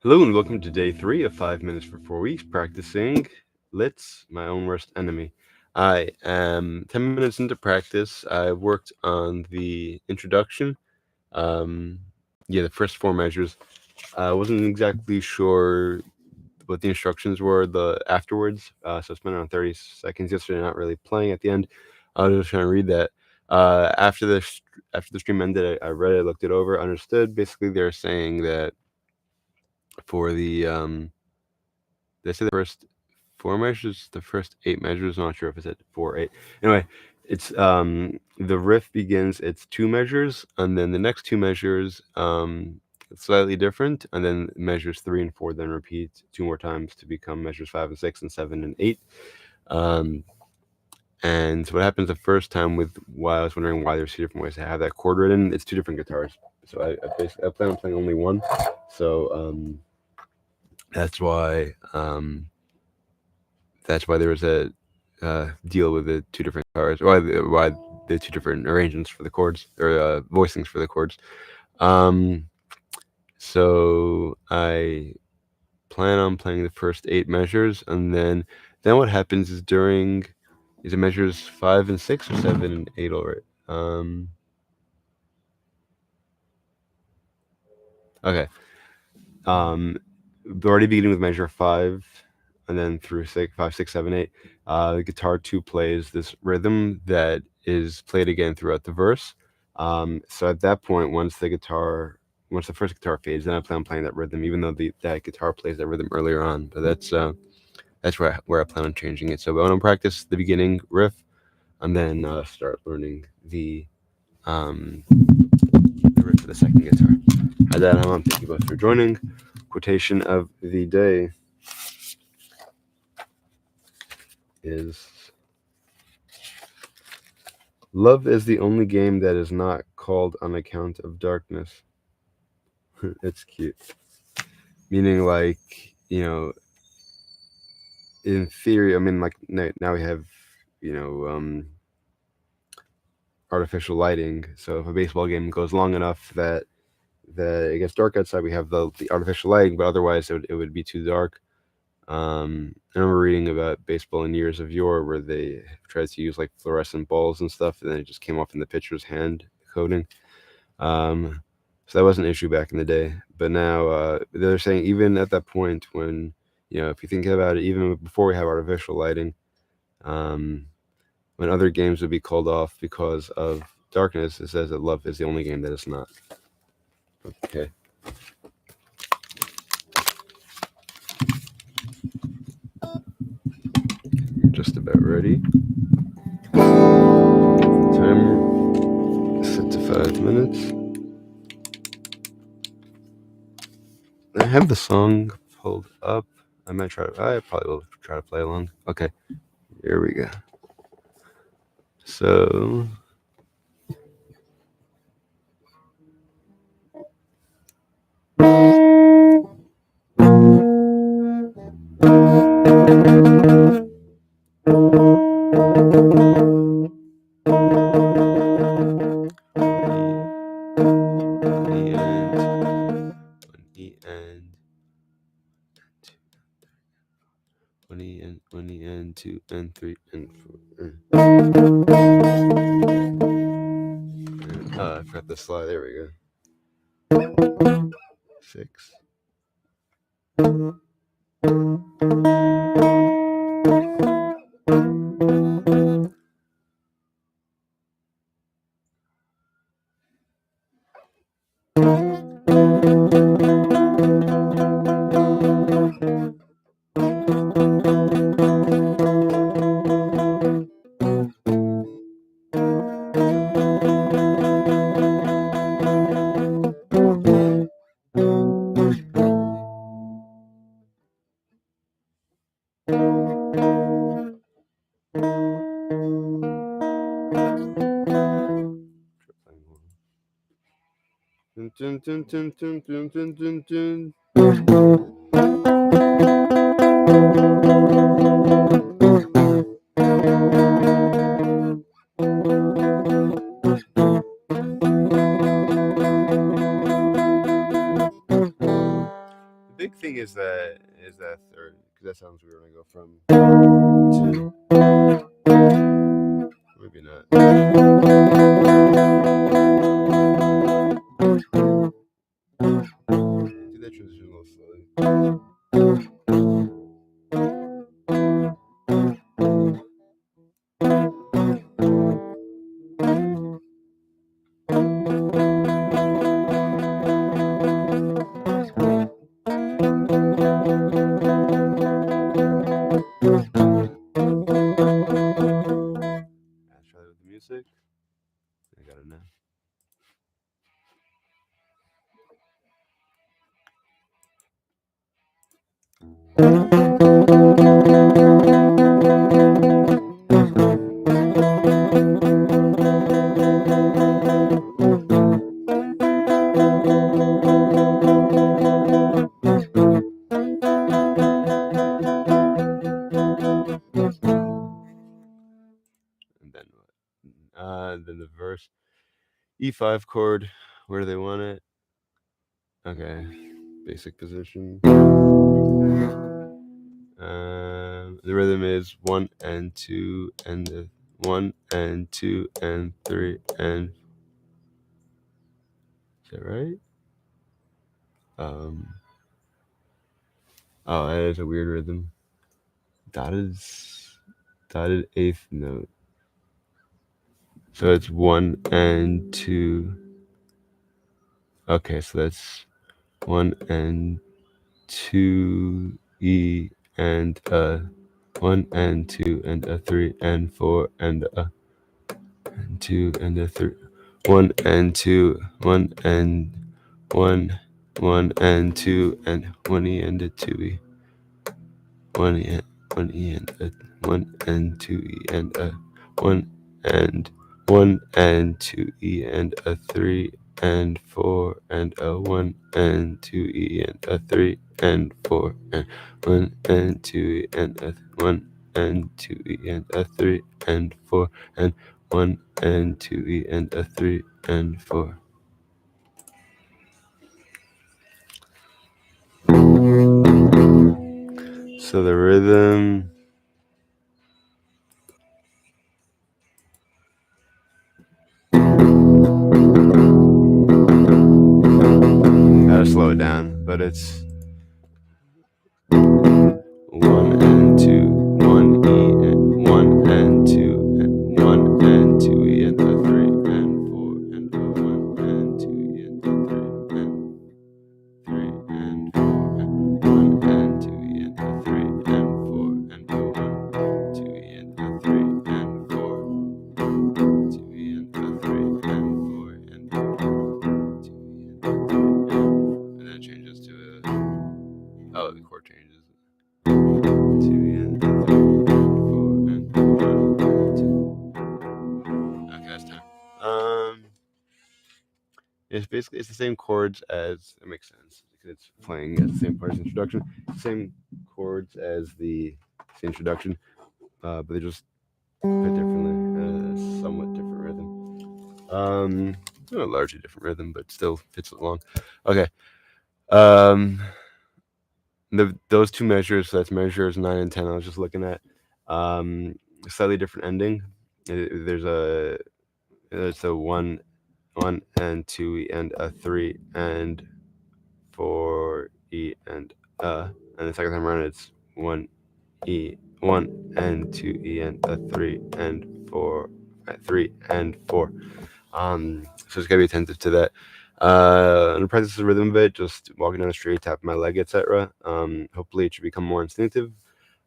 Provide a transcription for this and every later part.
Hello and welcome to day 3 of 5 minutes for 4 weeks practicing Lit's My Own Worst Enemy. I am 10 minutes into practice. I worked on the introduction, the first 4 measures. I wasn't exactly sure what the instructions were the afterwards, so I spent around 30 seconds yesterday not really playing at the end. I was just trying to read that. After the stream ended, I read it, looked it over, understood. Basically, they're saying that for they say the first 4 measures, the first 8 measures. I'm not sure if it's at 4 or 8. Anyway, it's the riff begins. It's 2 measures, and then the next 2 measures it's slightly different, and then measures 3 and 4 then repeat 2 more times to become measures 5 and 6 and 7 and 8. And so what happens the first time with why I was wondering why there's 2 different ways to have that chord written. It's 2 different guitars, so I plan on playing only one. So that's why there was a deal with the 2 different guitars. Why the 2 different arrangements for the chords or voicings for the chords. So I plan on playing the first 8 measures, and then what happens is is it measures 5 and 6 or 7 and 8 already? Okay. Already beginning with measure 5, and then through 6, 5, 6, 7, 8. The guitar 2 plays this rhythm that is played again throughout the verse. So at that point, once the first guitar fades, then I plan on playing that rhythm, even though that guitar plays that rhythm earlier on. But that's where I plan on changing it. So I want to practice the beginning riff, and then start learning the riff for the second guitar. At that time, thank you both for joining. Quotation of the day is: love is the only game that is not called on account of darkness. It's cute. Meaning, like, in theory, I mean, like, now we have, artificial lighting. So if a baseball game goes long enough that it gets dark outside, we have the artificial lighting, but otherwise it would be too dark. I remember reading about baseball in years of yore where they tried to use like fluorescent balls and stuff, and then it just came off in the pitcher's hand coating. So that was an issue back in the day. But now they're saying even at that point when, if you think about it, even before we have artificial lighting, when other games would be called off because of darkness, it says that love is the only game that is not. Okay. Just about ready. Timer set to 5 minutes. I have the song pulled up. I probably will try to play along. Okay, here we go. So one E and 2 and 3 and 4. I forgot the slide. There we go. 6. Dun, dun, dun, dun, dun, dun, dun, dun. The big thing is that third, because that sounds weird when I go from to. Maybe not. Do that transition a little slowly. Let's try that with the music. I got it now. And then what? Then the verse. E5 chord. Where do they want it? Okay. Basic position. The rhythm is 1 and 2 and 1 and 2 and 3 and. Is that right? Oh, that is a weird rhythm. Dotted eighth note. So it's 1 and 2. Okay, so that's 1 and 2 E and 1 and 2 and a 3 and 4 and a 2 and a 3. 1 and 2, 1 and 1, 1 and 2 and 1 E and a 2 E. 1 E and a 1 and 2 E and a 1 and 1 and 2 E and a 3 and 4 and a 1 and 2 E and a 3 and 4 and 1 and 2 E and a 1 and 2 E and a 3 and 4 and 1 and 2 E and a 3 and 4. So the rhythm. Gotta slow it down, but it's 1 and 2, 1 E and 1 and 2 and 1 and 2 E and a 3 and 4 and a 1 and 2 E and a 3 and 3 and 4 and 1 and 2 E and a 3 and 4 and a 1 2 E and a 3 and 4 2 E and a 3 and 4 and 2 E and a 3 and then it changes to a the chord changes. 2 and 3 and 4 and 1 and 2. Okay, that's time. It's basically the same chords as it makes sense because it's playing at the same part as the introduction. Same chords as the introduction, but they just fit differently. Somewhat different rhythm. Not a largely different rhythm, but still fits along. Okay. Those two measures, so that's measures 9 and 10. I was just looking at slightly different ending. It's a 1 and 2 E and a 3 and 4 E and the second time around it's 1 E 1 and 2 E and a 3 and 4 3 and 4. So just gotta be attentive to that. And practice the rhythm of it, just walking down the street, tapping my leg, etc. Hopefully it should become more instinctive.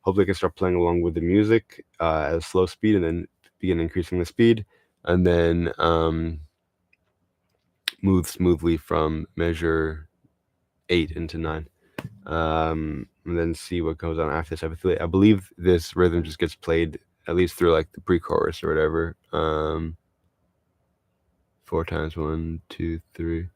Hopefully I can start playing along with the music at a slow speed and then begin increasing the speed and then move smoothly from measure 8 into 9. And then see what goes on after this. I believe this rhythm just gets played at least through like the pre-chorus or whatever. 4 times 1, 2, 3.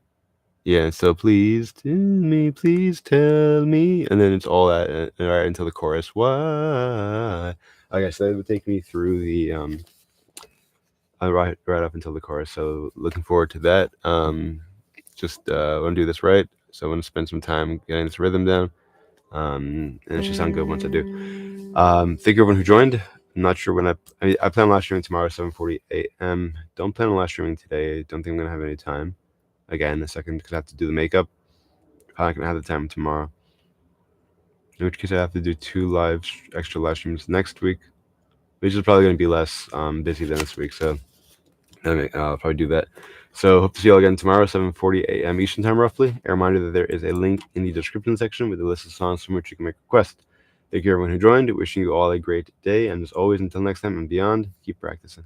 Yeah, so please tell me, please tell me, and then it's all that right until the chorus. Why? Okay, so that would take me through the right up until the chorus. So looking forward to that. Just want to do this right. So I want to spend some time getting this rhythm down. And it should sound good once I do. Thank you everyone who joined. I'm not sure when I plan on live streaming tomorrow, 7:40 a.m. Don't plan on live streaming today. Don't think I'm gonna have any time. Again, in a second, because I have to do the makeup. I'm not gonna have the time tomorrow. In which case, I have to do 2 extra live streams next week, which is probably gonna be less busy than this week. So I'll probably do that. So hope to see you all again tomorrow, 7:40 a.m. Eastern time, roughly. A reminder that there is a link in the description section with a list of songs from which you can make a request. Thank you everyone who joined. Wishing you all a great day, and as always, until next time and beyond, keep practicing.